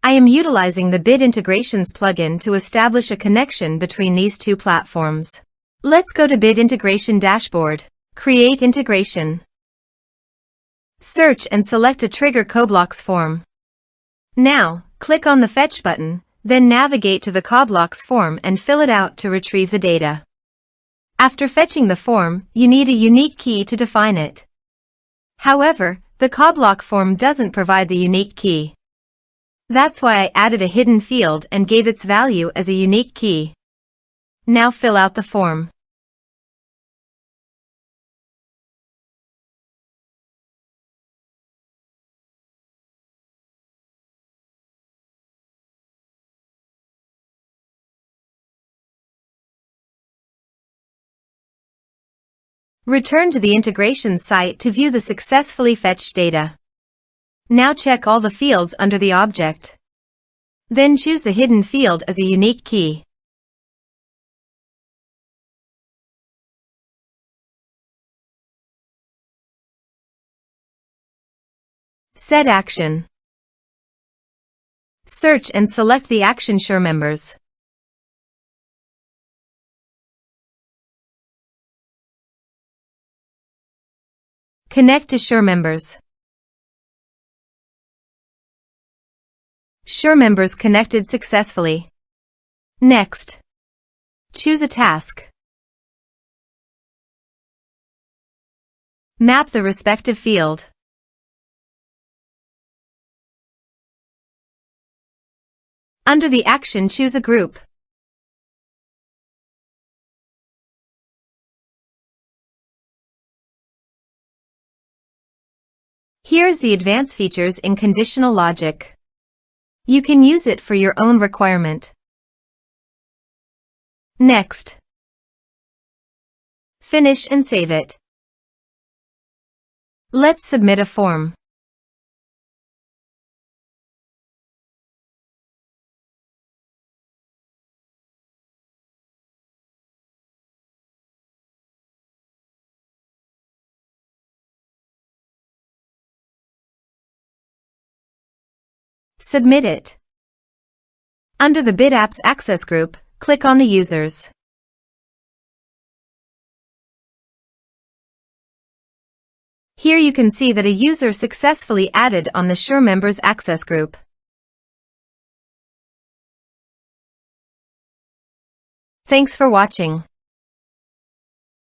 I am utilizing the Bid Integrations plugin to establish a connection between these two platforms. Let's go to Bid Integration Dashboard. Create Integration. Search and select a Trigger CoBlocks form. Now, click on the Fetch button, then navigate to the CoBlocks form and fill it out to retrieve the data. After fetching the form, you need a unique key to define it. However, the CoBlock form doesn't provide the unique key. That's why I added a hidden field and gave its value as a unique key. Now fill out the form. Return to the integration site to view the successfully fetched data. Now check all the fields under the object. Then choose the hidden field as a unique key. Set action. Search and select the action SureMembers. Connect to SureMembers. SureMembers connected successfully. Next, choose a task. Map the respective field. Under the action, choose a group. Here's the advanced features in conditional logic. You can use it for your own requirement. Next. Finish and save it. Let's submit a form. Submit it. Under the Bid Apps Access group, click on the Users. Here you can see that a user successfully added on the SureMembers Access group. Thanks for watching.